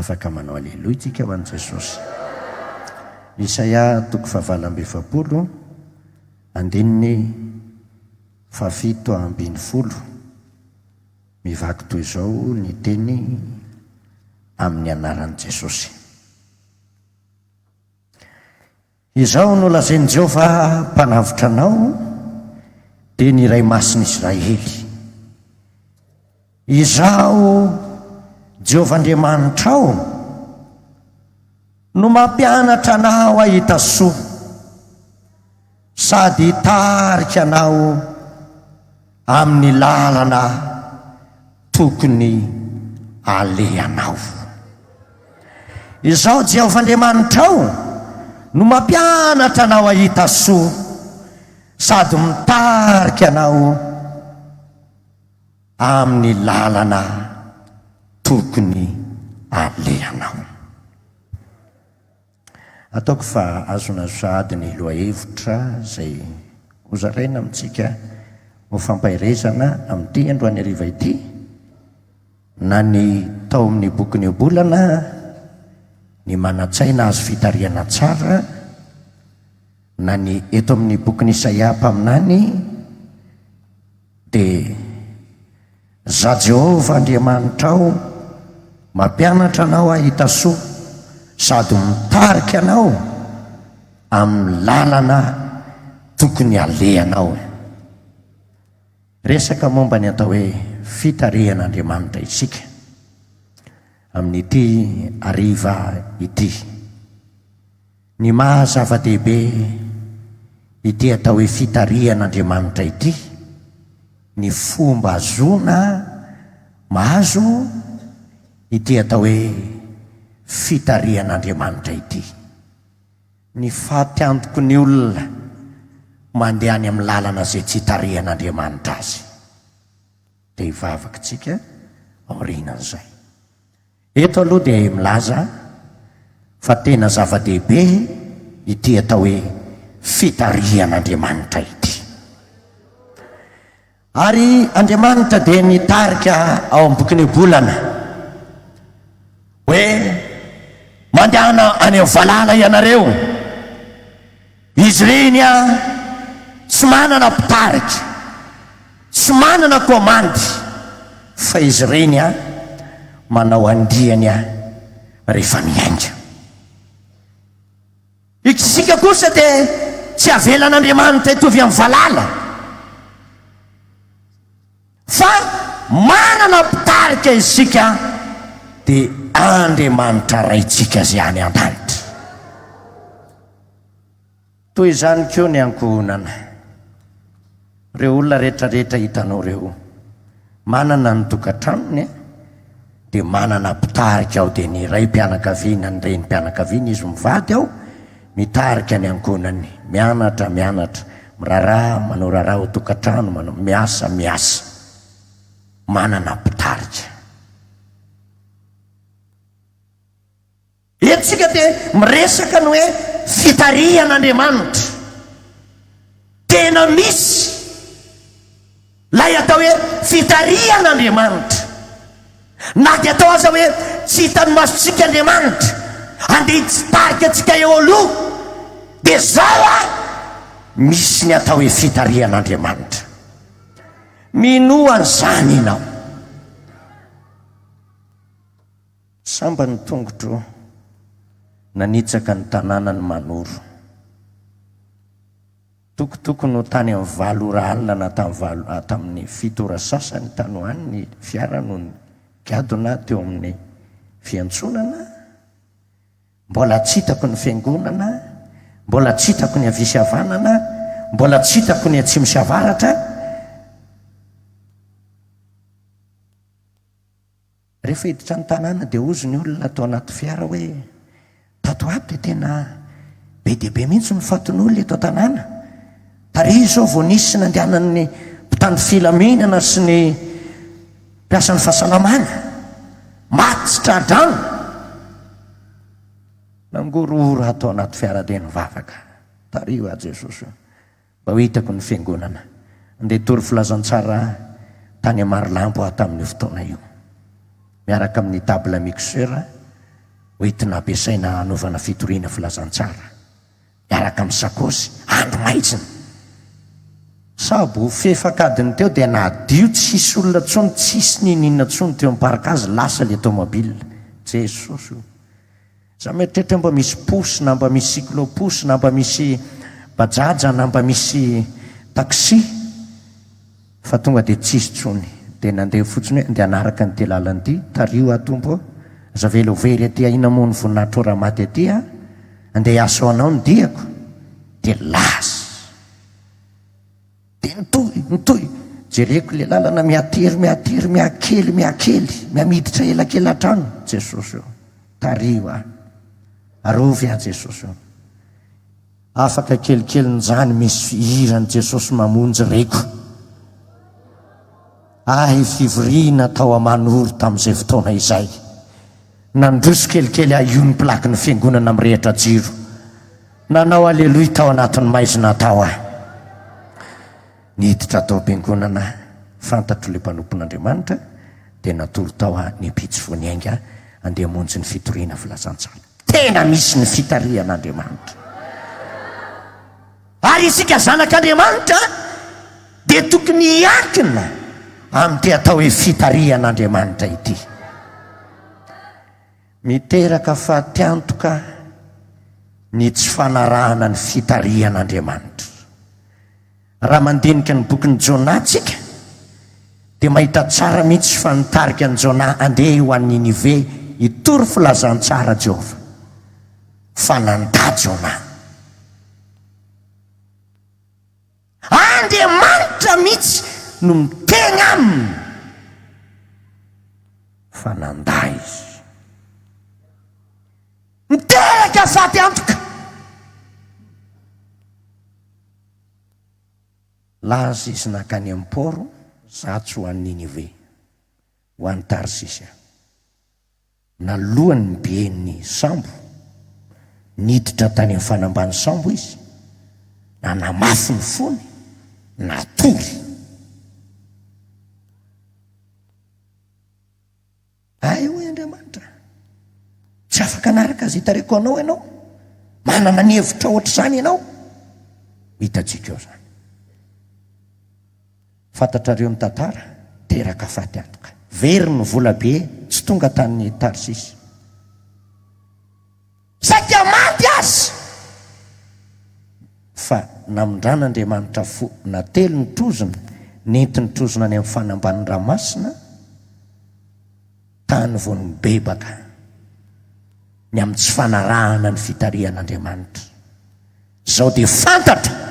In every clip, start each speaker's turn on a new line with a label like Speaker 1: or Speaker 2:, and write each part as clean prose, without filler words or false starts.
Speaker 1: afaka manao aleloha itsika ho an' Jesosy. Isaia 7:20 andininy 7:20 mivaky toy izao ny teny amin'ny anaran'i Jesosy. Izao no lazain'i Jehovah mpanavotra anao dia ny iray masin'Israely. Izao Jehovah Andriamanitrao no mampianatra anao ahita soa sady hitarika anao amin'ny lalana tokony alehanao. Izao Jehovah Andriamanitrao no mampianatra anao ahita soa sady mitarika anao amin'ny lalana tokony alehanao. Ataoko fa azona sady ny loha-hevitra izay hozaraina amintsika ho fampahirezana amin'ity androany hariva ity, na ny tao amin'ny boky Obolana ny manatsaina azo fitariana tsara, na ny eto amin'ny boky Isaia mpaminany dia za Jehovah Andriamanitrao mampianatra anao ahita soa sady mitarika anao amin'ny lalana tokony alehanao. Resaka momba ny atao hoe fitarihan'Andriamanitra isika amin'ity hariva ity. Ny mahazava-dehibe ity atao hoe fitarihan'Andriamanitra ity, ny fomba azona mahazo ity atao hoe fitarihan'Andriamanitra ity, ny fahatiantoko ny olona mandeha any amin'ny lalana izay tsy tarihan'Andriamanitra azy. Dia hivavaka tsika aorianan'izay. Eto aloha dia milaza fa tena zava-dehibe ity atao hoe fitarihan'Andriamanitra ity. Ary Andriamanitra dia nitarika ao amin'ny boky Obolana hoe mandehana any amin'ny valala ianareo. Izy ireny tsy manana mpitarika, tsy manana komandy, fa izy ireny manao andriany rehefa miainga. Isika kosa dia tsy avelan'Andriamanitra hitovy amin'ny valala, fa manana mpitarika isika dia Andriamanitra raitsika izay any an-danitra. Toy izany koa ny ankohonana. Reo olona rehetrarehetra hitanao reo manana ny tokantranony dia manana mpitarika ao, dia ny ray mpianakaviana ny reny mpianakaviana izy mivady ao mitarika ny ankohonany, mianatra miraharaha, manao raharaha ao tokantrano, manao miasa, manana mpitarika. Etsika dia miresaka ny hoe fitarihan'Andriamanitra. Tena misy lay atao hoe fitarihan'Andriamanitra, na dia atao aza hoe tsy hitany masontsika Andriamanitra, andeha hitarika antsika eo aloha, dia zao misy ny atao hoe fitarihan'Andriamanitra. Minoany zany ianao. Samba ny tongotro nanitsaka ny tanànany Manoro. Tokotoko no tany amin'ny 7 ora alina na tamin'ny 7 ora sasany tany ho any ny fiara no gadona teo amin'ny fiantsonana. Mbola tsy hitako ny fiangonana, mbola tsy hitako ny havia sy havanana, mbola tsy hitako ny atsimo sy avaratra. Rehefa hiditra ny tanàna dia ozy ny olona atao anaty fiara hoe tato ato dia tena be dia be mihitsy ny fatin'olona eto tanàna. Tary izao vao nisy nandehanan'ny mpitandro filaminana sy ny mpiasan'ny fahasalamana maty sy tradrano. Nangorora atao anaty fiara dia nivavaka. Tario a Jesosy, mba ho hitako ny fiangonana. Andeha tory filazantsara tany Marilampo tamin'ny fotoana io, miaraka amin'ny table mixeur hoentina ampiasaina anaovana fitoriana filazantsara miaraka amin'ny sakosy andro maitsiny sabo fefakadiny teo dia nadio tsisy olona tsony tsisy nininona tsony teo miparaka azy lasa le tomobile jesosy za mieritreritra mba misy posy na mba misy cycloposy na mba misy bajaja na mba misy taxi fa tonga dia tsisy tsony dia nandeha fotsiny hoe ndia anaraka ny telalanyity tario atompo zavela overy aty ahina moa ny voninahitro rahamaty aty a andeha hiasa anao ny diako dia lasa dia nitoy jereko le lalana miatery miakely miamiditra elakely atrano jesosy io tario a arovy a jesosy io afaka kelikeliny misy hirany jesosy mamonjy reko fivoriana tao amanoro tamin'izay fotoana izay nandroso kelikely io ny plaky ny fiangonana mirehitra jiro nanao aleloia tao anatin'ny maizina tao niditra tao am-piangonana fantatro le mpanompon'Andriamanitra dia natoro tao ny mpitsy voniainga andeha monjy ny fitoriana filazantsara tena misy ny fitarian'Andriamanitra ary isika zanak'Andriamanitra dia tokony hiankina amin'ity atao hoe fitarian'Andriamanitra ity miteraka fahatiantoka ny tsy fanarahana ny fitarian'Andriamanitra raha mandinika ny bokin'ny Jona tsika dia mahita tsara mihitsy fa nitarika ny Jona andeha ho an'ny Ninive hitory filazantsara Jehova fa nandà Jona Andriamanitra mihitsy no mitena aminy fa nandà izy miteraka fahatiantoka laza izy nakany am-poro zatsy ho an'ny Ninive ho an'ny Tarsisa nalohany ny ben'ny sambo niditra tany amin'ny fanambany sambo izy na namafy ny fony natory hoe Andriamanitra tsy afaka anaraka azy hitareko anao ianao manana ny hevitra ohatr' izany ianao hitantsika eo zany fantatrareo ny tantara teraka fahatiantoka very ny vola be tsy tonga tany Tarsisa saika maty azy fa namindran'Andriamanitra fo natelo ny trozona nentiny trozona any amin'ny fanamban'ny ranomasina tany vao ny bebaka ny amin'ny tsy fanarahana ny fitarian'Andriamanitra zao dia fantatra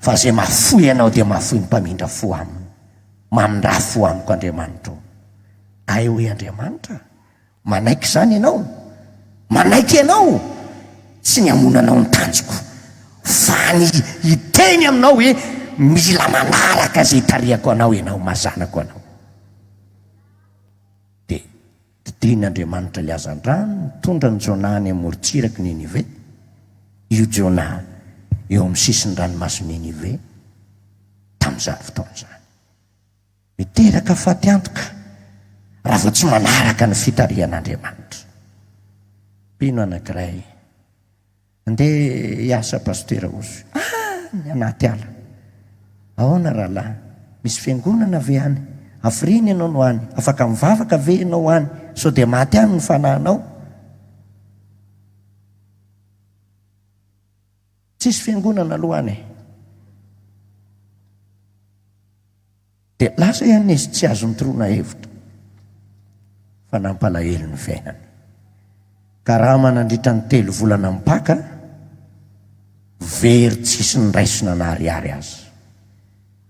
Speaker 1: fa zay mafoy ianao dia mafoy ny mpamindra fo aminy mamindra fo amiko Andriamanitra hoe Andriamanitra manaiky zany ianao manaiky ianao tsy ny amonanao ny tanjoko fa ny hiteny aminao hoe mila manaraka zay hitariako anao ianao mazanako anao dia tidian'Andriamanitra le azan-drano mitondra ny Jona any amorontsiraky Ninive io Jona eo amin'ny sisiny ranomaso Ninive tamin'izany fotoana izany miteraka fahatiantoka raha vao tsy manaraka ny fitarian'Andriamanitra mpino anankiray andeha hiasa pastera ozy ny anaty ala ahoana rahalahy misy fiangonana ve any afriny ianao no any afaka mivavaka ve ianao any sao dia maty any ny fanahinao tsisy fiangonana aloha any dia lasa ihany izy tsy azo nitoroana hevitra fa nampalahelo ny fiainana ka raha manandritra ny 3 volana mipaka very tsisy ny raisina na ariary azy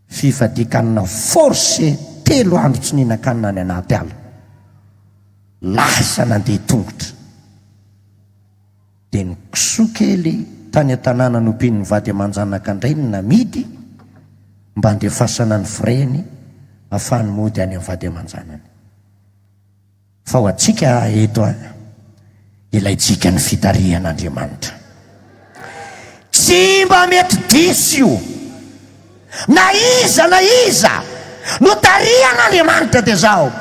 Speaker 1: fifadikanina force 3 andro tsy nihinan-kanina any anaty ala lasa nandeha tongotra dia ny kisoa kely tany an-tanàna nompiany vady aman-janaka indray ny namidy mba handefasana ny freny ahafahany mody any amin'ny vady aman-janany fa ho atsika eto ilaitsika ny fitarian'Andriamanitra tsy mba mety diso io na iza no tarian'Andriamanitra dia zao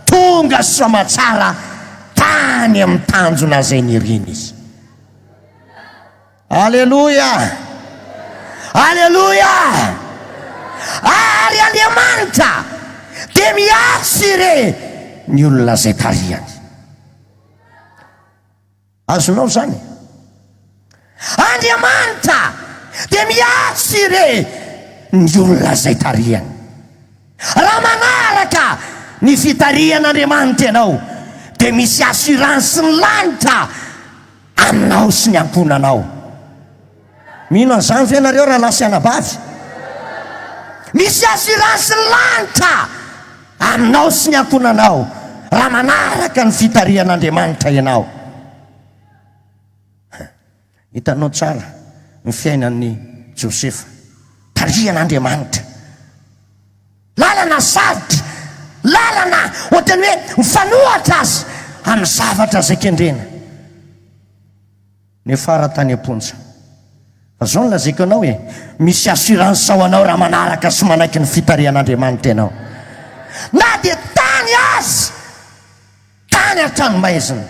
Speaker 1: tonga somatsara tany amin'ny tanjona zay niriny izy. Alleloia, alleloia. Ary Andriamanitra dia miasy re ny olona zay tariany. Azonao zany? Andriamanitra dia miasy re ny olona zay tariany. Raha manaraka ny fitarian'Andriamanitra ianao dia misy assurance ny lanitra aminao sy ny ankonanao. Mino an'izany ve nareo raha lasa anabavy? Misy assurance ny lanitra aminao sy ny ankonanao raha manaraka ny fitarian'Andriamanitra ianao. Hitanao tsara ny fiainan'ny Josefa, tarian'Andriamanitra. Lalana sarotra, lalana ohatrany hoe mifanohatra azy amin'ny zavatra zay kendrena. Ny fara tany am-ponja, fa zao no lazaiko anao hoe misy assurance ao anao raha manaraka sy manaiky ny fitarian'Andriamanitra ianao. Na dia tany azy, tany an-tranomaizina,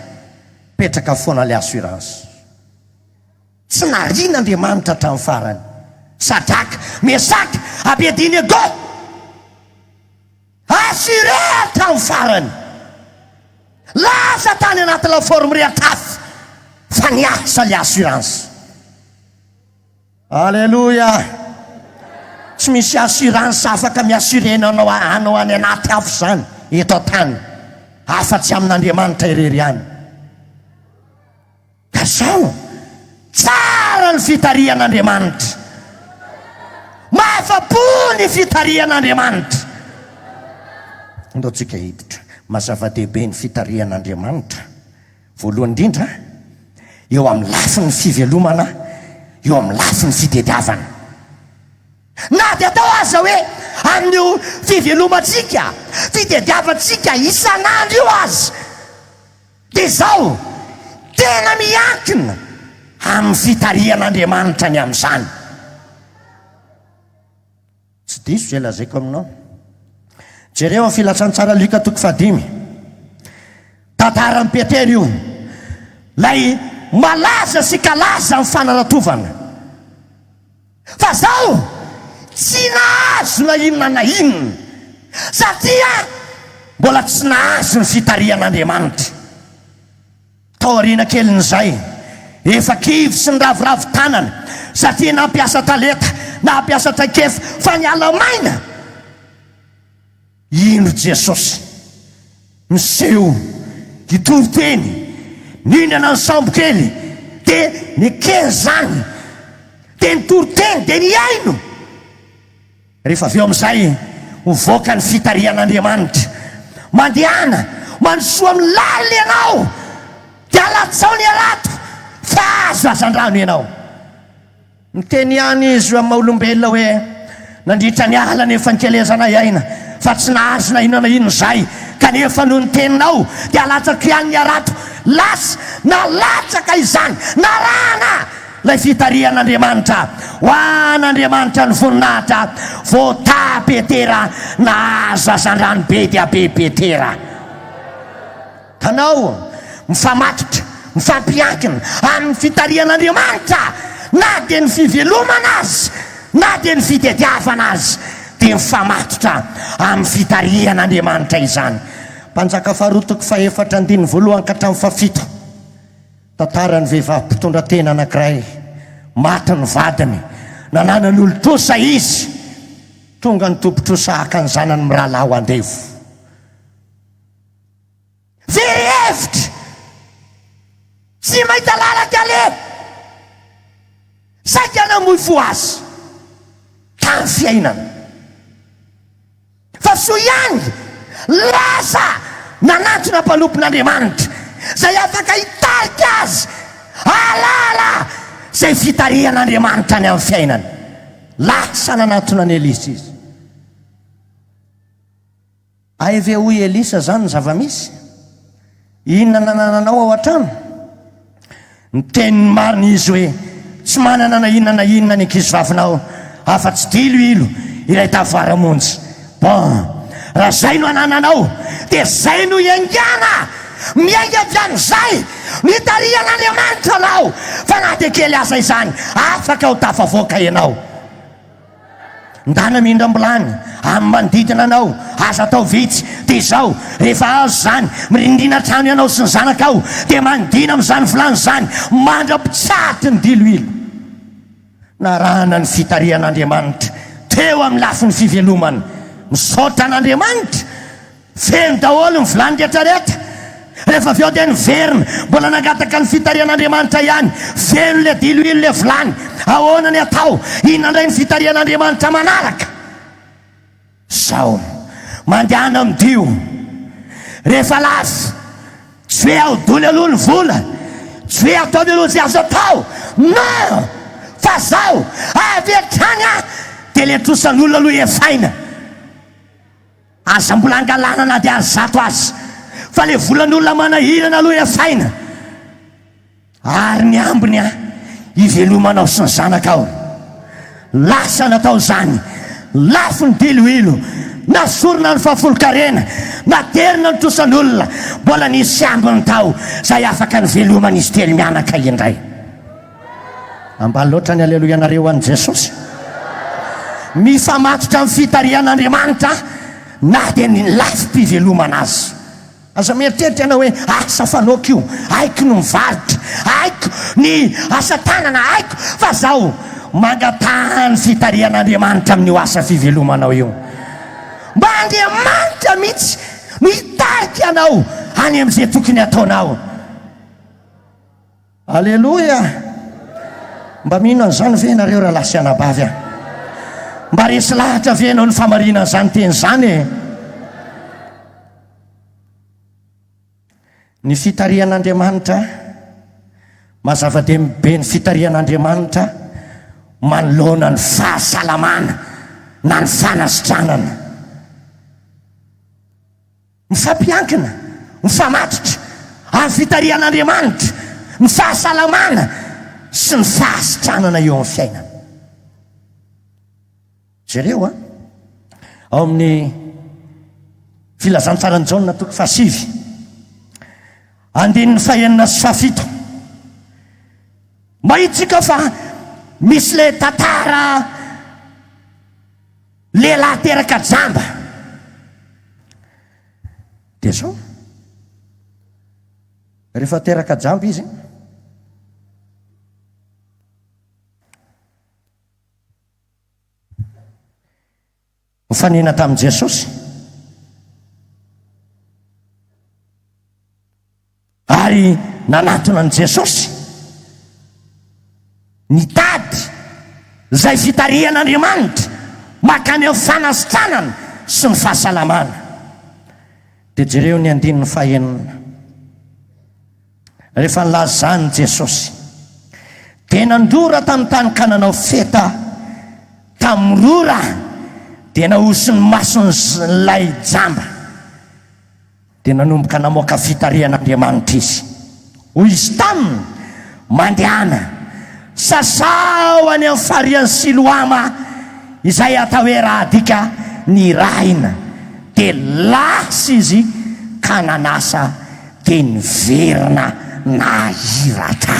Speaker 1: petraka foana le assurance. Tsy narian'Andriamanitra hatramin'ny farany. Sadraka, Mesaka, Abedinego, assuré hatramin'ny farany. Lasa tany anaty laforme rehatafy fa niasa le assurance. Alleluia. Tsy misy assurance afaka miassurena anao any anaty afo zany eto tany, afa-tsy amin'Andriamanitra irery ihany. Ka sao tsara ny fitarian'Andriamanitra, mahafa-po ny fitarian'Andriamanitra. Ndao tsika hiditra mazava-dehibe ny fitarian'Andriamanitra. Voalohany indrindra, eo amin'ny lafin'ny fivelomana, eo amin'ny lafin'ny fitediavana. Na dia atao aza hoe amin'io fivelomantsika, fitediavantsika isan'andro io azy, dia zao tena miankina amin'ny fitarian'Andriamanitra ny amin'izany. Tsy diso zay lazaiko aminao. Jereo amin'ny filatsan-tsara Luka 5, tantaran'i Petera io, lay malaza sy kalaza amin'ny fanaratovana. Fa zao tsy nahazo na inona na inona satria mbola tsy nahazo ny fitarian'Andriamanitra. Tao aoriana kelin'izay, efa kivy sy ny ravoravo tanana satria nampiasa taleta, nampiasa traikefa fa niala maina. Ino Jesosy miseho hitovy teny, nihinana ny sambo kely dia nikeny zany, dia nitory teny dia niaino. Rehefa avy eo amin'izay mivoaka ny fitarian'Andriamanitra, mandehana mandrosoa amin'ny lalina ianao, dia alatsao ny alato fa azo azan-drano ianao. Miteny ihany izy amin'ny maha-olombelona hoe nandritra ny ala nefa nikelezana iaina, fa tsy nahazo na inona na inona izay, kanefa noho ny teninao dia alatsaka ihany ny arato. Lasa nalatsaka izany, narana lay fitarian'Andriamanitra ho an'Andriamanitra ny voninahitra voata Petera nahazo azan-drano be dia be Petera. Tanao mifamatotra, mifampiankina amin'ny fitarian'Andriamanitra, na dia ny fivelomana azy, na dia ny fitediavana azy, dia mifamatotra amin'ny fitarian'Andriamanitra izany. Mpanjaka faharotoko 4:1 ka hatramin'ny 7. Tantaran'ny vehivavy mpitondra tena anankiray, maty ny vadiny, nanana n'olo-trosa izy, tonga ny tompo-trosa haka ny zanany mirahalahy ho andevo. Very hevitra, tsy mahita lalaka aleha, saika namoy fo azy tamin'ny fiainana. Fa soa ihany lasa nanantona mpanompon'Andriamanitra zay afaka hitarika azy halala zay fitarian'Andriamanitra ny amin'ny fiainana. Lasa nanantona ny Elisa izy. Ay ve hoy Elisa zany ny zava-misy? Inona nanananao ao an-trano? Ny tenin'ny marina izy hoe tsy manana na inona na inona ny ankizivavinao afa-tsy dilo ilay tavaramonjy. Bon, raha zay no anananao dia zay no iangana miainga avyan'izay nitarian'Andriamanitra anao fa na dia kely asa izany afaka ho tafavoaka ianao. Ndana mindram-bolany amin'ny manodidina anao aza atao vitsy dia izao rehefa azo zany mirindrina trano ianao sy ny zanakao dia manodina amin'izany volany zany mandra-pitsahatra ny diloilo. Narahana ny fitarian'Andriamanitra teo amin'ny lafin'ny fivelomany, misaotra an'Andriamanitra feno daholo ny volany rehetrarehetra. Rehefa avy eo dia niverina mbola nangataka ny fitarian'Andriamanitra ihany, feno le diloilo le volany. Ahoana ny atao? Inona indray ny fitarian'Andriamanitra manaraka? Sao mandehana amin'dio rehefa lafo tsy hoe ahodoly aloha ny vola, tsy hoe ataovy aloha zay azo atao, no fa zao avy hatrany dia le trosan'olona aloha efaina. Aza mbola angalana na dia azy zato azy, fa le volan'olona manahirana aloha efaina. Ary ny ambiny ivelomanao sy ny zanakao. Lasa natao zany, lafo ny diloilo, nasorona ny fahafolo-karena, naterina ny trosan'olona, mbola nisy ambiny tao zay afaka ny velomana izy telo mianaka indray. Ambany loatra ny aleloia nareo an'i Jesosy. Mifamatotra amin'ny fitarian'Andriamanitra na dia ny lafim-pivelomana azy. Aza mieritreritra ianao hoe asa fanaoko io, aiko no mivarotra, aiko ny asa tanana, aiko fa zao mangataha ny fitarian'Andriamanitra amin'io asa fivelomanao io. Mba Andriamanitra mihitsy mitarika anao any amin'izay tokony ataonao. Aleloia. Mba mino an'izany ve nareo raha lasy anabavy mba resy lahatra ve anao ny famarinana zany teny zany Ny fitarian'Andriamanitra, mazava-dehibe ny fitarian'Andriamanitra manoloana ny fahasalamana na ny fanasitranana. Mifampiankina, mifamatotra amin'ny fitarian'Andriamanitra, ny fahasalamana sy ny fahasitranana eo amin'ny fiainana. Jereo ao amin'ny filazan'ny faran'ny Jaona toko fahasivy andininy fahenina sy fahafito, mahitsika fa misy le tantara lehilahy teraka jamba. Dia zao rehefa teraka jamba izy mifanena tamin'i Jesosy, ary nanatona an' Jesosy nitady zay fitarian'Andriamanitra makany amin'ny fanasitranana sy ny fahasalamana. Dia jereo ny andininy fahenina, rehefa nilazany Jesosy dia nandora tamin'ny tany ka nanao feta tamin'ny rora, dia nahosony mason'ilay jamba, dia nanomboka namoaka fitarian'Andriamanitra izy. Hoy izy taminy mandehana sasaoany amin'ny farian'ny Siloama izay atao hoe raha dika ny rahina, dia lasa izy ka nanasa dia niverina nahiratra.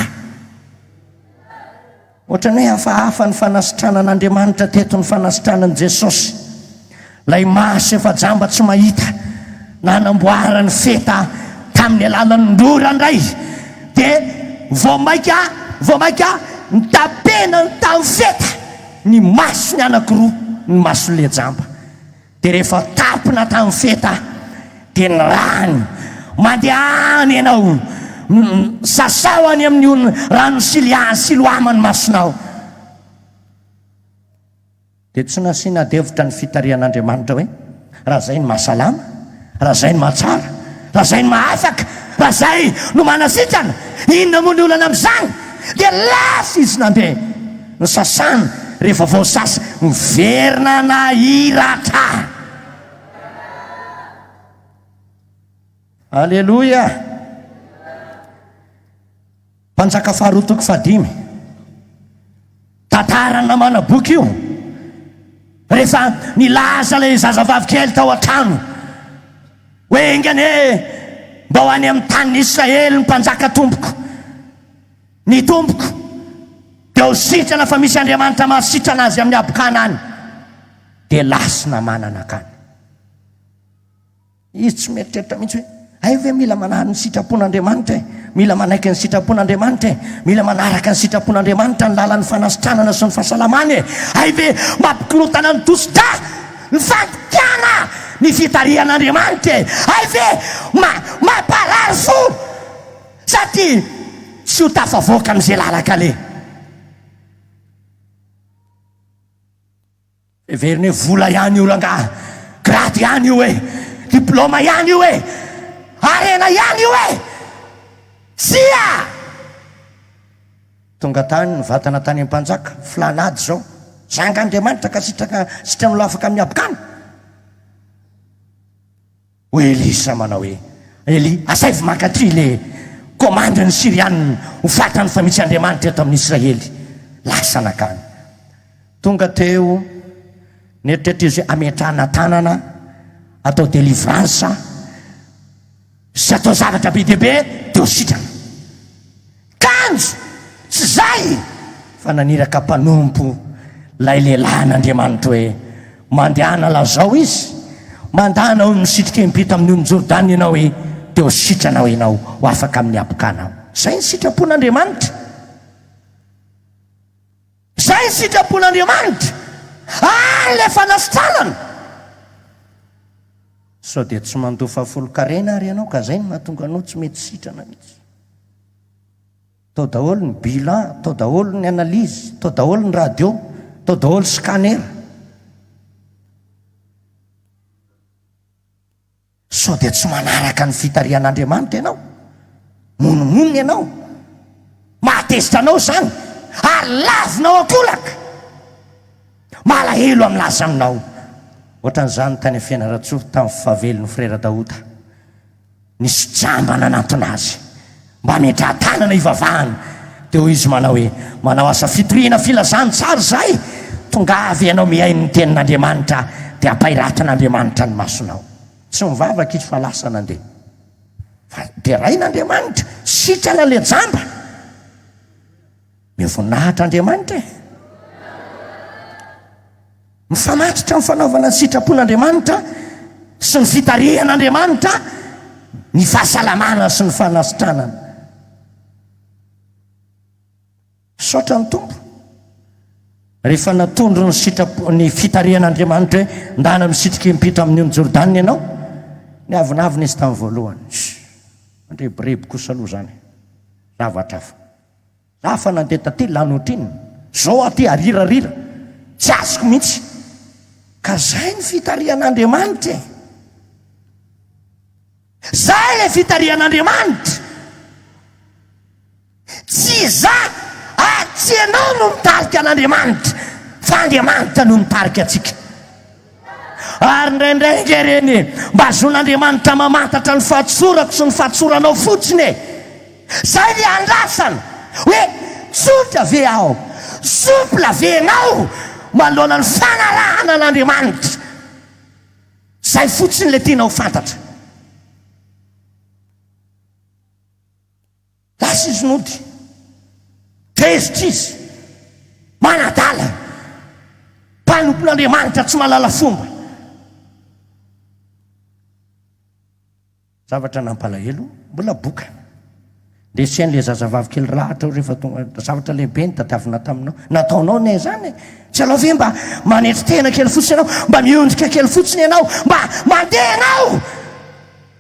Speaker 1: Ohatrany hoe hafahafa ny fanasitranan'Andriamanitra teto ny fanasitranan'i Jesosy. Lay maso efa jamba tsy mahita nanamboarany feta tamin'ny alalan'ny ndora indray, dia vao maika nitapena ny tamin'ny feta ny maso ny anankiroa, ny mason'le jamba. Dia rehefa tapina tamin'ny feta dia ny rany mandehany ianao, sasaoany amin'ny rano Siloama ny masonao. Dia tsy nasiana devitra ny fitarian'Andriamanitra hoe raha zay ny mahasalama, raha zay ny mahatsara, raha zay ny mahafaka, raha zay no manasitrana, inona moa ny olana amin'izany? Dia lasa izy nandeha ny sasana, rehefa vao sasa miverina nahiratra. Aleloia. Mpanjaka faharoa toko fahadimy, tantarana mana boky io, rehefa nilaza ilay zazavavy kely tao an-trano hoe ingane mba ho any amin'ny tany Israely ny mpanjaka tompoko, ny tompoko dia ho sitrana fa misy Andriamanitra mahasitrana azy amin'ny abokana any, dia lasina manana akany. Izy tsy mieritreritra mihitsy hoe ay ve mila manahary ny sitrapon'Andriamanitra, mila manaiky ny sitrapon'Andriamanitra, mila manaraka ny sitrapon'Andriamanitra ny lalan'ny fanasitranana sy ny fahasalamany. Ay ve mampikorotana ny tosi-drà, ny fantikana, ny fitarihan'Andriamanitra. Ay ve mamparary fo satria tsy ho tafavoaka amin'izay lalaka le. Everiny hoe vola ihany io rangahy, grady ihany io e, diplôma ihany io e, arena ihany io e, sia tonga tany ny vatana tany am-panjaka filanady zao zang'Andriamanitra ka sitrany lo afaka amin'ny abokana. Ho Elisa manao hoe Eli asaivy makatry le komandry ny Siriany ho fatrany fa misy Andriamanitra eto amin'ny Israely, lasa nakany. Tonga teo neritreritry izy hoe ametrahana tanana, atao délivrance sy atao zavatra be dehibe, dia ho sitrana. Kanjo tsy zay fa naniraka mpanompo lay lehilahin'Andriamanitra hoe mandehana lazao izy, mandana ho misitrika impita amin'ny ony Jordany ianao hoe dia ho sitranao ianao ho afaka amin'ny abokanao. Zay ny sitrapon'Andriamanitra, zay ny sitrapon'Andriamanitra. Le fanasitranana sao dia tsy mandofa folo-karena ary ianao, ka zay no mahatonga anao tsy mety sitrana mihitsy. Tao daholo ny bilan, tao daholo ny analyse, tao daholo ny radio, tao daholo scanner, sao dia tsy manaraka ny fitarihan'Andriamanitra ianao, monomonina ianao, mahatezitra anao zany, ary lavinao akolaka, malahelo amin'ny lasa aminao. Ohatran'izany tany Fianaratsoa tamin'ny fahavelon'ny frera Daoda, nisy jamba nanantona azy mba metraha tanana ivavahana, dia hoy izy manao hoe manao asa fitoriana filazany tsara zay, tonga avy ianao mihay ny tenin'Andriamanitra dia ampahiratan'Andriamanitra ny masonao. Tsy mivavaka izy fa lasa nandeha, fa dia rain'Andriamanitra, sitrana le jamba, mivoninahitra Andriamanitra e. Mifamatitra amin'ny fanaovana ny sitrapon'Andriamanitra sy ny fitarihan'Andriamanitra, ny fahasalamana sy ny fanasitranana. Saotra ny tompo rehefa natondro ny fitarihan'Andriamanitra hoe ndana misitrika impitra amin'ny ony Jordany ianao, ny avinavina izy tamin'ny voalohany, mandrebireby kosa aloha zany, zavatra hafa za fa nandeha taty lanotriny, zao aty arirarira, tsy azoko mihitsy. Ka zay ny fitarihan'Andriamanitra, zay le fitarihan'Andriamanitra. Tsy za tsy ianao no mitarika an'Andriamanitra, fa Andriamanitra no mitarika atsika. Ary indraindray ngereny mba azon'Andriamanitra mamantatra ny fahatsorako sy ny fahatsoranao fotsiny e, zay le andrasana hoe tsotra ve aho, sopla ve ianao manoloana ny fanalahana an'Andriamanitra. Zay fotsiny le tiana ho fantatra. Lasa izy nody tezitra izy, manadala, mpanompon'Andriamanitra tsy malala fomba. Zavatra nampalahelo mbola boka ndesian'le zazavavy kely rahatra rehefa tonga zavatra lehibe ny tadiavina taminao, nataonao ne zany, tsy alao ve mba manetry tena kely fotsiny ianao, mba miondrika kely fotsiny ianao, mba mandeha ianao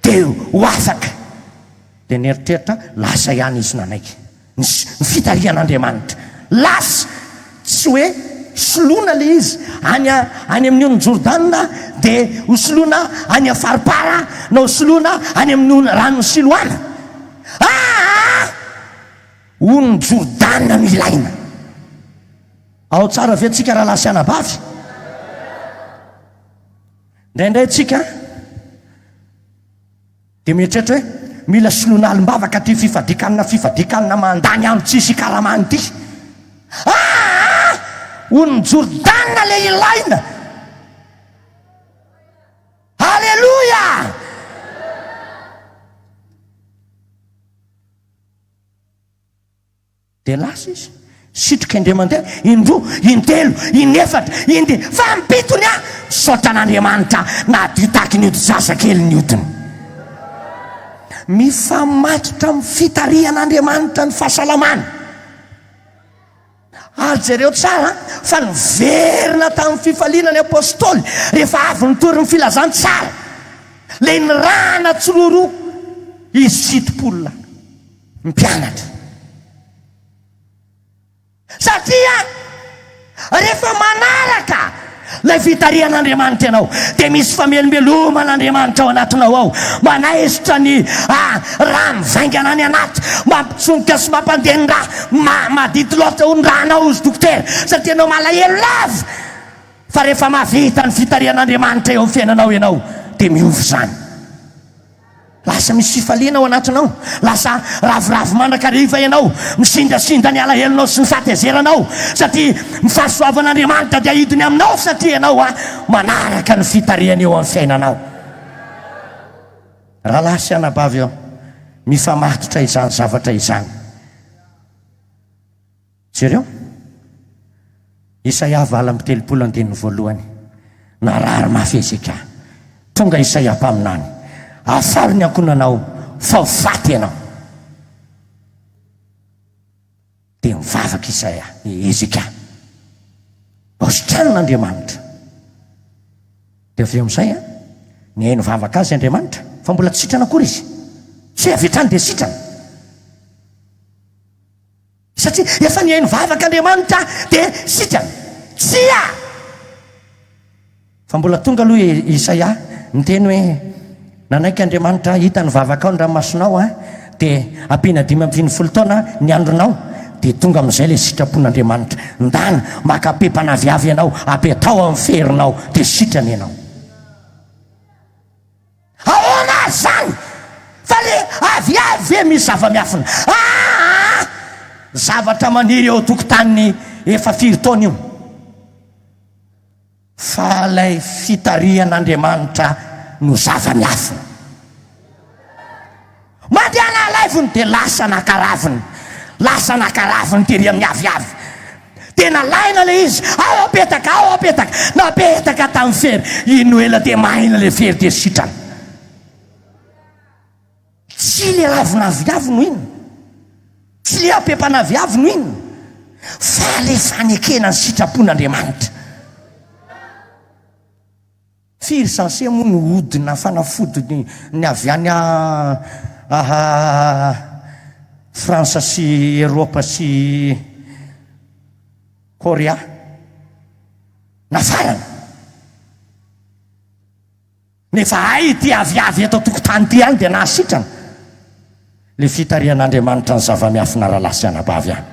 Speaker 1: dia ho afaka. Dia nieritreritra lasa ihany izy nanaiky ny fitarihan'Andriamanitra, lasa tsy hoe soloina le izy any amin'ny ony Jordana dia ho soloina any afaripara na ho soloina any amin'ny ranony Siloana. Ony Jordana no ilaina. Ao tsara ve tsika raha lasa anabavy? Indraindray tsika dia mieritreritra hoe mila soloina alim-bavaka ty fifadikanina mandany andro tsisy karamany ty. Ony Jordana le ilaina. Halleluja. dia lasa izy sitrika indray mandeha indroa intelo inefatra inde fa mpitony a saotra n'Andriamanitra na ditaky ny ody zazakely ny odiny mifamatotra amin'ny fitarihan'Andriamanitra ny fahasalamana ajereo tsara fa niverina tamin'ny fifaliana ny apôstôly rehefa avy nitory ny filazantsara le nirana tsoloroa izy sitopolona mpianatra satria rehefa manaraka lay fitarihan'Andriamanitra ianao dia misy famelomelomana ao anatinao ao manaisitra ny raha mivaingana ny anaty mampitsonika sy mampandeha ny raha madity loatra ho ny rahanao izy dokotera satria anao malahelo lava fa rehefa mavita ny fitarihan'Andriamanitra eo amin'ny fiainanao ianao dia miovy zany lasa misy fifaliana ao anatinao lasa ravoravo mandrakariva ianao misindrasindra ny alahelonao sy ny fahatezeranao satria mifahasoavan'Andriamanitra dia hidiny aminao satria ianao manaraka ny fitarihany eo amin'ny fiainanao raha lasa anabavy eo mifamatotra izany zavatra izany jereo Isaia 40:1 narary mafezika tonga Isaia mpaminany afaro ny ankonanao fa vaty ianao dia mivavaka Isaia ezika ositranon'Andriamanitra dia avy eo amin'izay ny haino vavaka azy Andriamanitra fa mbola tsy sitrana akory izy tsy avy hatrany dia sitrana satria efa ny haino vavaka Andriamanitra dia sitrana tsia fa mbola tonga aloha Isaia miteny hoe nanaiky Andriamanitra hita ny vavaka ao ny ranomasonao dia ampiana 5 taona ny andronao dia tonga amin'izay le sitrapon'Andriamanitra ndana makapepana aviavy ianao apetao amin'ny ferinao dia sitrany ianao ahoana zany fa le aviavy e misy zava-miafina zavatra maniry eo tokotaniny efa 4 taona io fa lay fitarihan'Andriamanitra no zava-miafina mandeana laivony dia lasa nakaraviny tery amin'ny aviavy tena laina le izy ao apetaka napetaka tamin'ny fery ino ela dia maina le fery dia sitrana tsy le ravina aviavy no ino tsy le apepana aviavy no ino fa le fanekena ny sitrapon'Andriamanitra firy sanse moa no hodina fanafody ny avy any Fransa sy Eropa sy Korea nafarana nefa ay ty aviavy eto tokotany ty any dia nahasitrana le fitarihan'Andriamanitra ny zava-miafina raha lasy anabavy any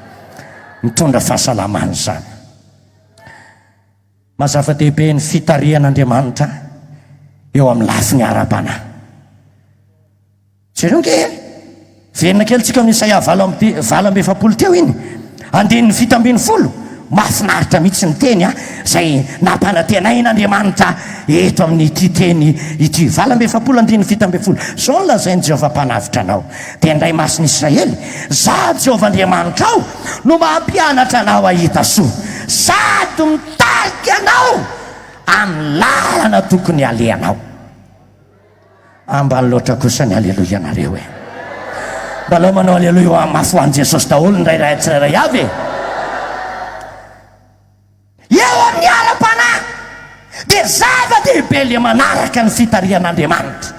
Speaker 1: mitondra fahasalamany zany mazava-dehibe ny fitarihan'Andriamanitra eo amin'ny lafiny ara-panahy jereo nge venina kely tsika amin'ny Isaia 40:20 teo iny andininy 7:10 mahafinaritra mihitsy ny teny zay nampanatenain'Andriamanitra eto amin'ity teny ity 40:20 andininy 7:10 so ny lazainy Jehovah mpanavitra anao dia indray masiny Israely za Jehovah Andriamanitra ao no mampianatra anao ahita soa sady mitarika anao amin'ny lalana tokony aleanao ambany loatra kosa ny aleloia nareo mbalao manao aleloia mafoany Jesosy daholo ndrairay tsirairay avy eo amin'ny ara-panahy dia zava-dehibe le manaraka ny fitarihan'Andriamanitra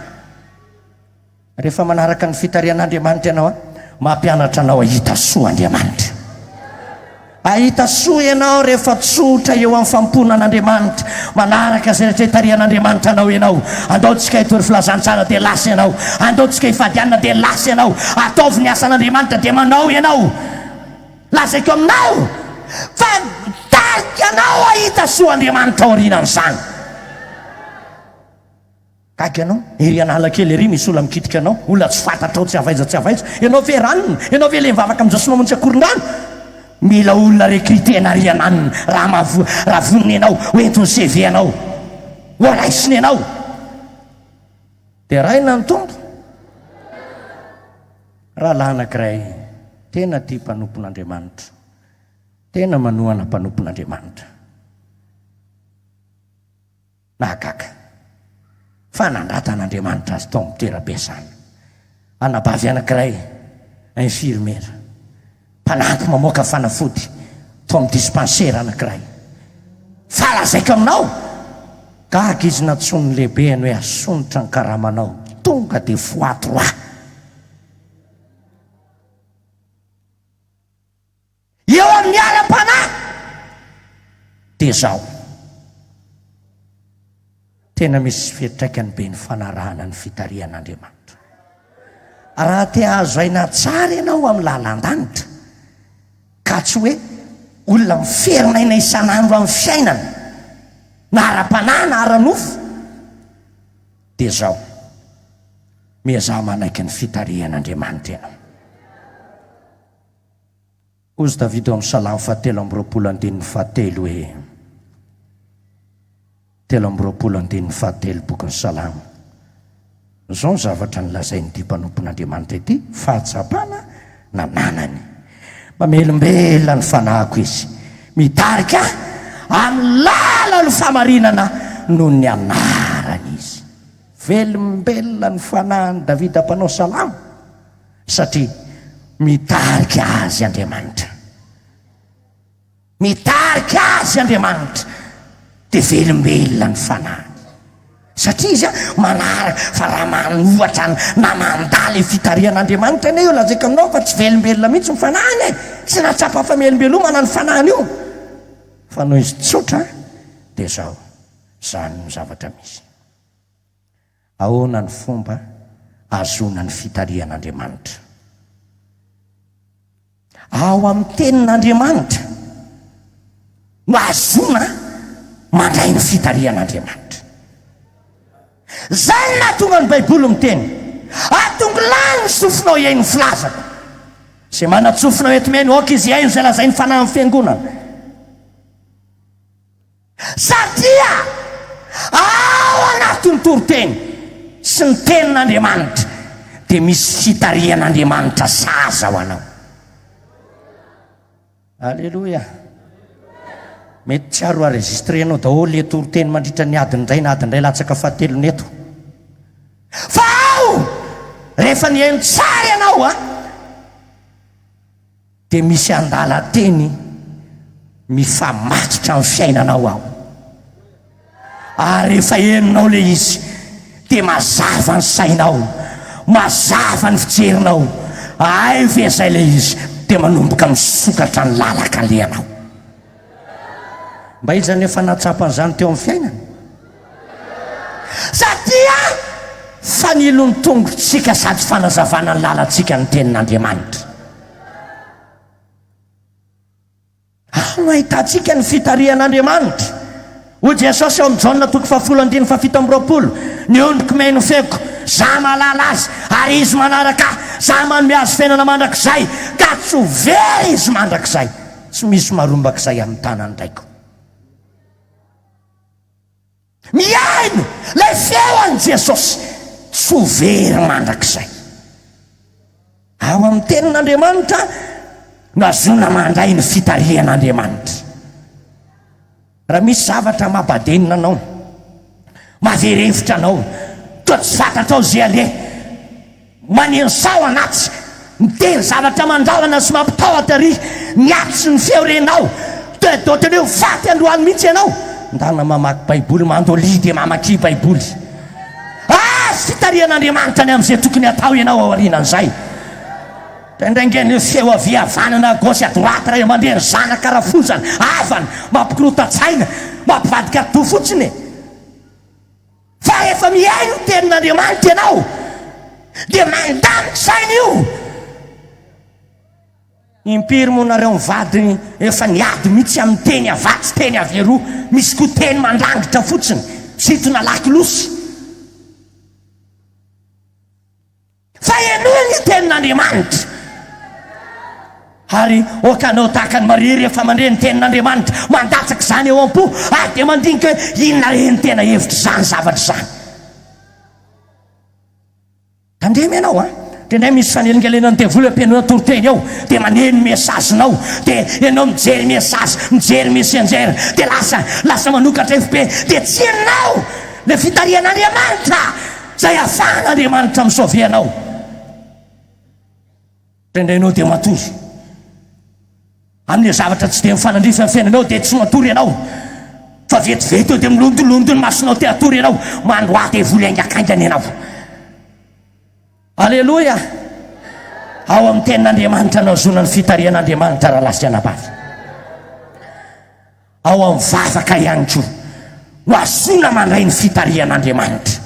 Speaker 1: rehefa manaraka ny fitarihan'Andriamanitra ianao mampianatra anao ahita soa Andriamanitra ahita soa ianao rehefa tsotra eo amin'ny famponan'Andriamanitra manaraka zay rehetra hitarihan'Andriamanitra anao ianao andaotsika hitory filazantsara dia lasa ianao andaotsika hifadianana dia lasa ianao ataovy ny asan'Andriamanitra dia manao ianao lazaiko aminao fa tarika anao ahita soa Andriamanitra ao aorianan'izany kaky ianao ery anala kely ery misy olona mikitika anao olona tsy fantatra ao tsy avaiza ianao ve ranony ianao ve le mivavaka amin'izao sy mamontsy akoron-drano mila olona rekrutena riananiny raha voniny ianao hoentony CV anao hoaraisiny ianao dia raina ny tombo raha lahy anankiray tena tia mpanompon'Andriamanitra, tena manohana mpanompon'Andriamanitra. Nahagaga fa nandratan'Andriamanitra azy tao amin'ny toeram-piasana. Anabavy anankiray infirmiera mpanampy mamoaka fanafody tao amin'ny dispensaire anankiray. Falazaiko aminao gaga izy natsony lehibe any hoe asonitra ny karamanao, tonga de foatroa. Eo amin'ny alam-panahy de zao tena misy fiantraikany be ny fanarahana ny fitarihan'Andriamanitra. Raha te azo aina tsara ianao amin'ny lalan-danitra ka tsy hoe olona miferina aina isan'andro amin'ny fiainana na ara-panahy na ara-nofo dia zao miazaha manaiky ny fitarihan'Andriamanitra ianao. Ozy Davidy amin'ny Salamo 7:27 hoe 7:27 boky ny Salamo. Zao zavatra nilazain'ity mpanompon'Andriamanitra ity, fahatsapana na nanany. Mamelombela ny fanahiko izy, mitarika amin'ny lala ny famarinana noho ny anarany izy. Velombelona ny fanahiny Davida mpanao salamo satria mitarika azy Andriamanitra, mitarika azy Andriamanitra dia velombelona ny fanahiny. Satria izy manaraka fa raha manohatra na mandala fitarihan'Andriamanitra ane io lazaiko aminao fa tsy velombelona mihitsy ny fanahiny e, tsy natsapa fa melom-belomana ny fanahiny io. Fa noho izy tsotra dia zao zany ny zavatra misy. Ahoana ny fomba azona ny fitarihan'Andriamanitra? Ao amin'ny tenin'Andriamanitra no azona mandray ny fitarihan'Andriamanitra. Zay nahatonga ny Baiboly miteny atongo lany sofinao iainy filazako sy manatsofinao eto meny oka izy iaino zay lazay ny fanahy amin'ny fiangonana. Satria ao anatin'ny toriteny sy ny tenin'Andriamanitra dia misy fitarihan'Andriamanitra saza ho anao. Alleluia. Mety tsy aro enregistrenao daholo le toriteny mandritra ny adiny indray na adiny indray latsaka 7 eto. Fa ao rehefa nihaino tsara ianao dia misy andala teny mifamatotra amin'ny fiainanao ao. Ary rehefa henonao le izy dia mazava ny sainao, mazava ny fijerinao. Ay ve zay le izy dia manomboka misokatra ny lalaka lehanao. Mba iza nefa natsapan'izany teo amin'ny fiainana? Satria fanilony tongotsika sady fanazavana ny lalantsika ny tenin'Andriamanitra. Ano ahitantsika ny fitarihan'Andriamanitra. Hoy Jesosy eo amin'ny Jaona 7:7, ny ondriko meno feko za malala azy ary izy manaraka za manome azy fiainana mandrakizay ka tsy ho very izy mandrakizay, tsy misy marombakizay amin'ny tanany raiko. Miaino lay feon'i Jesosy tsy ho very mandrakizay. Ao amin'ny tenin'Andriamanitra no azona mandray ny fitarihan'Andriamanitra. Raha misy zavatra mampadenina anao, maverevitra anao, toa tsy fantatrao zay ale manensao anaty miteny zavatra mandrahana sy mampitahotra ary miatsy ny feorenao, toa ohatrany hoe faty androany mihitsy ianao. Ndana mamaky Baiboly, mandoli dia mamaky Baiboly. Fitarihan'Andriamanitra ny amin'izay tokony atao ianao ao aorianan'izay. Indraingany feo aviavanana gauche à droite raha mandeha ny zanaka rafonjana avana mampikorota-tsaina mampivadika do fotsiny. Fa efa miaino ny tenin'Andriamanitra ianao dia mandamika saina io. Impiry moa nareo mivady efa niady mihitsy amin'ny teny avatsy teny averoa, misy koa teny mandangitra fotsiny sitona lakilosy. Fa ianoa ny tenin'Andriamanitra ary okanao tahaka ny Maria rehefa mandre ny tenin'Andriamanitra mandatsaka izany eo am-po ary dia mandinika hoe inona reny tena hevitra izany zavatra izany. Tandremo ianao Tendray misy fanelingelenany devoly ampianao toroteny ao dia maneno mesazinao dia ianao mijery mesazy mesenjera dia lasa manokatra FB dia tsy ianao le fitarian'Andriamanitra zay ahafahan'Andriamanitra misauve anao. Trendrainao dia matory amin'ny zavatra tsy dia mifanandrify amin'ny fiainanao dia tsy matory ianao fa vetivety eo dia milondolondo ny masonao dia atory ianao mandroa devoly aingakaingana ianao. Alleluia. Ao amin'ny tenin'Andriamanitra naozona ny fitarian'Andriamanitra raha lasy anabavy. Ao amin'ny vavaka ihany koa no azona mandray ny fitarian'Andriamanitra.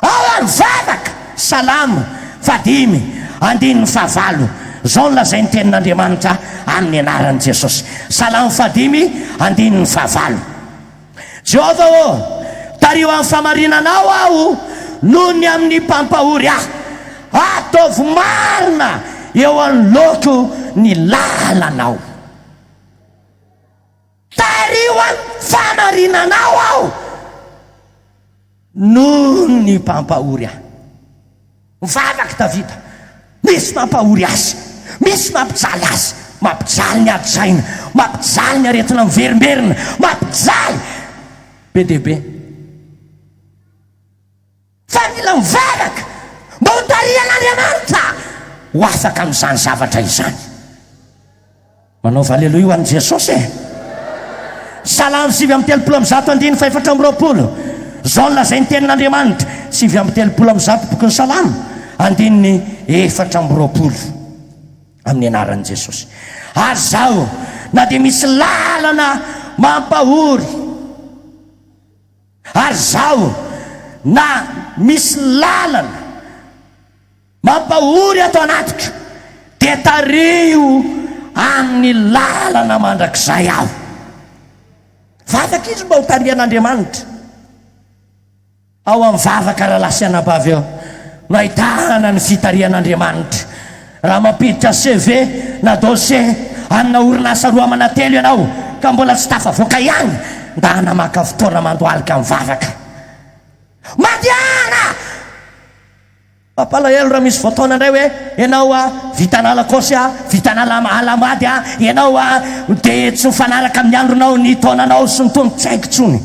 Speaker 1: Ao amin'ny vavaka Salamo 5:9-9 zao nolazay ny tenin'Andriamanitra amin'ny anaran'i Jesosy. Salamo 5:9-9. Jehova ô, tario amin'ny famarinanao aho noho ny amin'ny mpampahory aho, ataovy marina eo anoloko ny lalanao. Tario amin'ny famarinanao aho noho ny mpampahory aho. Mivavaky Davida, misy mampahory azy, misy mampijaly azy, mampijaly ny ady-saina, mampijaly ny aretina miverimberina, mampijaly be dia be. Fa mila mivavaka mba ho tarian'Andriamanitra ho afaka amin'izany zavatra izany. Manaova aleloia ho an'i Jesosy e. Salamo 7:30-420 zao nolazay ny tenin'Andriamanitra. 7:30 boky ny Salamo 420 amin'ny anaran'i Jesosy. Ary zao na dia misy lalana mampahory, ary zao na misy lalana mampahory ato anatiko dia tario amin'ny lalana mandrakizay aho. Vavaka izy mba ho tarian'Andriamanitra. Ao amin'ny vavaka raha lasy anabavy eo no ahitana ny fitarian'Andriamanitra. Raha mampiditra CV na dossier amina orinasa roa manatelo ianao ka mbola tsy tafavoaka ihany, nda hanamaka fotoana mandohalika amin'ny vavaka. Madiana papalahelo raha misy fotoana indray hoe ianao vitanala kosy vitanala alamady ianao dia tsy mifanaraka amin'ny andronao ny taonanao sy ny tombon-tsaiko tsony,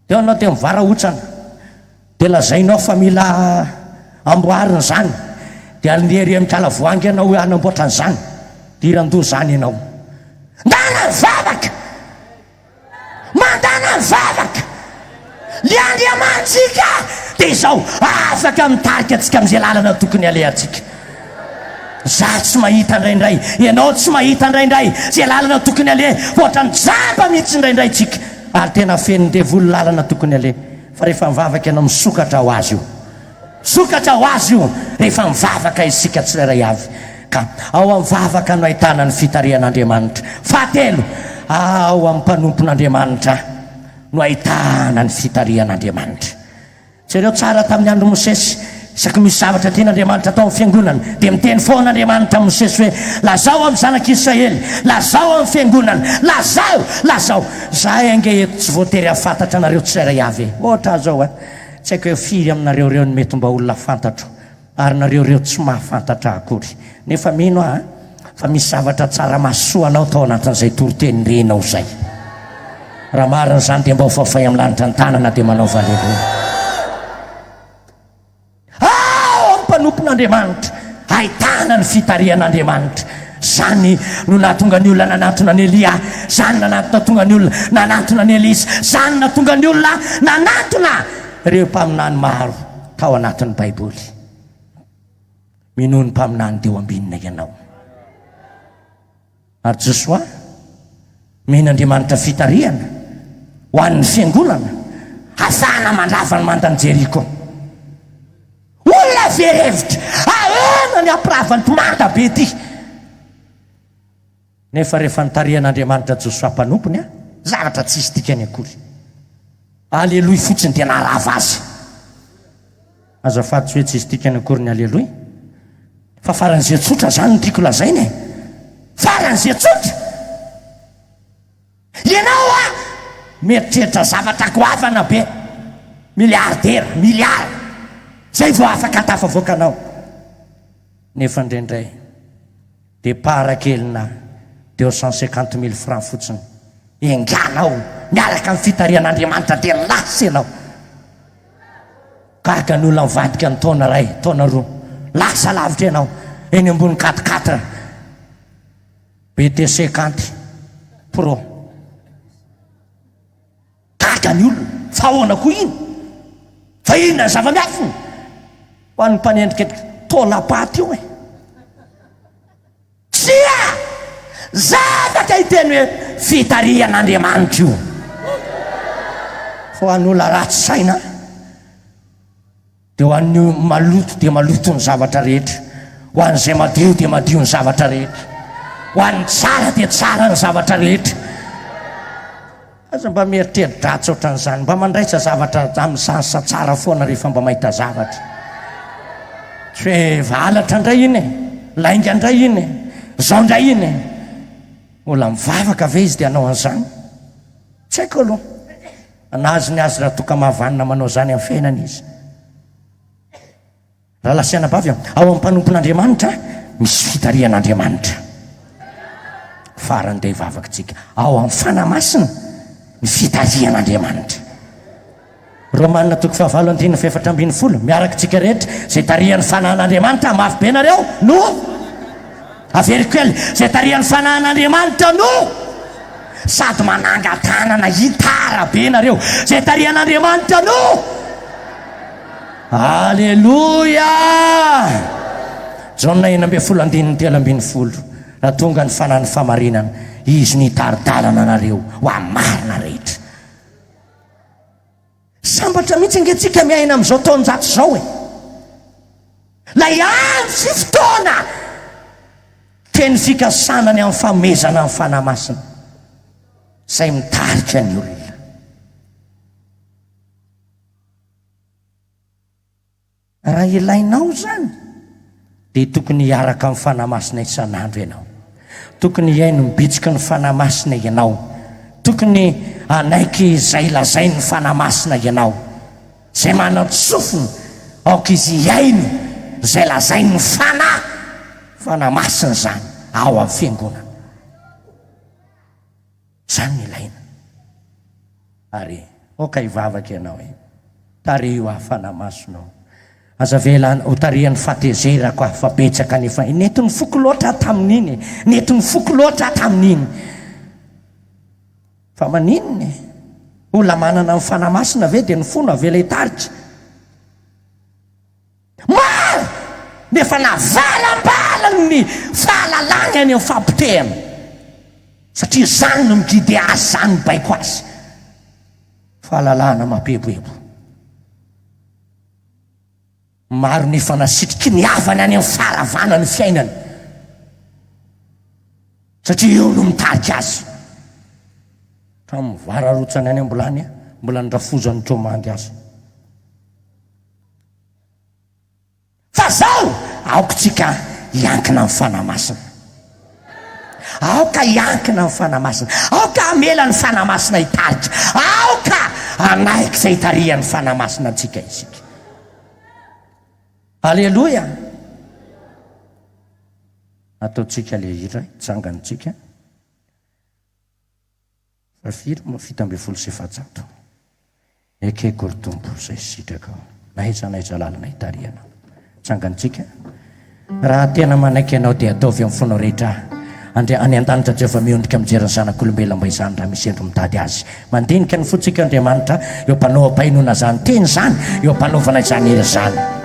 Speaker 1: dia anao dia mivara otrana dia lazainao fa mila amboarina zany dia aliery amikala voangy ianao hanamboatra an'izany dia irandoha zany ianao. Mandana ny vavaka, mandana ny vavaka ny Andriamantsika dia izao afaka mitarika antsika amin'izay lalana tokony alehantsika. Za tsy mahita indraindray, ianao tsy mahita indraindray zay lalana tokony aleha, ohatra ny jamba mihitsy indraindray tsika ary tena fen'ny devoly lalana tokony aleha. Fa rehefa mivavaka ianao misokatra ho azy io, sokatra ho azy io rehefa mivavaka isika tsirairay avy. Ka ao amin'ny vavaka no ahitana ny fitarian'Andriamanitra. Fahatelo, ao amin'ny mpanompon'Andriamanitra no ahitana ny fitarian'Andriamanitra. Jereo tsara tamin'ny andro Mosesy, isaky misy zavatra tian'Andriamanitra atao amin'ny fiangonana dia miteny foana Andriamanitra Mosesy hoe lazao amin'ny zanak'Israely, lazao amin'ny fiangonana, lazao zahay ange eto tsy voatery hafantatra anareo tsirairay avy. Ohatra zao tsy haiko hoe firy aminareo reo ny mety mba olona fantatro ary nareo reo tsy mahafantatra akory, nefa mino fa misy zavatra tsara masoanao tao anatin'izay toroteny renao zay. Raha marina zany dia mba ho fafay amin'ny lanitra ny tanana dia manao aleluia. Mpanompon'Andriamanitra ahitana ny fitarian'Andriamanitra. Zany no nahatonga ny olona nanatona ny Elia, zany nahatonga ny olona nanatona ny Elisa, zany nahatonga ny olona nanatona ireo mpaminany maro tao anatin'ny Baiboly. Mino ny mpaminany teo ambinina ianao. Ary Josoa men'Andriamanitra fitariana ho an'ny fiangonana ahafahana mandrava ny mandany Jeriko. Olona verevitra ahena ny ampiravany manda be ty. Nefa rehefa nitarian'Andriamanitra Josoa mpanompony zavatra tsisy dikany akory. Aleloia fotsiny dia narava azy. Azafady tsy hoe tsisy dikany akory ny aleloia, fa faran'izay tsotra zany no tiako lazaina e. Faran'izay tsotra ianao meritreritra zavatra goavana be, miliardera, miliara zay vao afaka tafavoakanao. Nefa indraindray dia parakelina deo 150 000 francs fotsiny enganao miaraka amin'ny fitarian'Andriamanitra dia lasy ianao. Gaga ny olona mivadika ny taona ray taona roa lasa lavitra ianao eny ambony 4x4 BT 50 Pro. Gaga ny olona fa ahoana koa iny fa inona ny zava-miafiny ho an'ny mpanendrika tolapaty io sia zavatra hiteny hoe fitarian'Andriamanitra io fa ho an'ny olona ratsy saina dia ho an'ny maloto dia maloto ny zavatra rehetra, ho an'izay madio dia madio ny zavatra rehetra, ho an'ny tsara dia tsara ny zavatra rehetra. Aza mba mieritreri-dratsy ohatran'izany, mba mandraisa zavatra amin'ny sansa tsara foana rehefa mba mahita zavatra. Tsy hoe valatra indray iny lainga indray iny zao indray iny olona mivavaka ve izy dia hanao an'izany? Tsy haiko aloha anazy ny azy raha toka mahavanina manao zany amin'ny fiainana izy. Raha lasiana bavy ao amin'ny mpanompon'Andriamanitra misy fitarian'Andriamanitra. Farany dia hivavakatsika ao amin'ny fanamasina ny fitarian'Andriamanitra. Romanina 9:4-7 miaraka tsika rehetra zay tarian'ny fanahin'Andriamanitra mafy be nareo no averiko ely zay tarian'ny fanahin'Andriamanitra no sady manangan-tanana hitara be nareo zay tarian'Andriamanitra no Alleluia. Jauna 9:10 raha tonga ny fanahin'ny famarinana izy ny taridalana nareo ho amarina rehetra. Sambatra mihitsy angentsika miaina amin'izao taonjato zao lay andro sy fotoana teny fikasanany amin'ny famezana amin'ny fanahy masina izay mitarika ny olona. Raha ilainao zany dia tokony hiaraka amin'ny fanahy masina isan'andro ianao, tokony hiaino mibitsika ny fanahy masina ianao, tokony anaiky izay lazai ny fanahy masina ianao, izay manantsofiny aoka izy hiaino izay lazai ny fanahy masina zany ao amin'ny fiangonana. Zany ny ilaina. Ary oka hivavaka ianao tario aho fanahy masinao. Aza vela ho tarihan'ny fatezerako aho fa betsaka nefa netiny foko loatra tamin'iny, netiny foko loatra tamin'iny. Fa maninona olona manana amin'ny fanahy masina ve dia ny fona avela hitarika? Maro nefa navalambalany ny fahalalana any amin'ny fampitehana satria zany no migidy azy zany baiko azy fahalalana mapeboebo. Maro nefa nasitriky ny havany any amin'ny faravana ny fiainany satria eo no mitarika azy. Tamin'ny vararotsany any ambolany mbola nyrafozany tromandy azy. Fa zao aoka tsika hiankina amin'ny fanahy masina, aoka hiankina amin'ny fanahy masina, aoka amela ny fanahy masina hitarika, aoka anaiky izay hitarihan'ny fanahy masina antsika isika. Alleluia. Ataotsika le hira itsangantsika fa firy mo 7:7 eke kortombo zay sitraka naiza lalana hitariana tsangantsika. Raha tena manaiky ianao dia ataovy amin'ny fonao rehetra any an-danitra Jehovah miondrika mijery ny zanak'olombelona mba izany raha misy endro mitady azy. Mandinika ny fotsika Andriamanitra eo mpanao ampainona zany teny zany eo ampanaovana izany hira zany.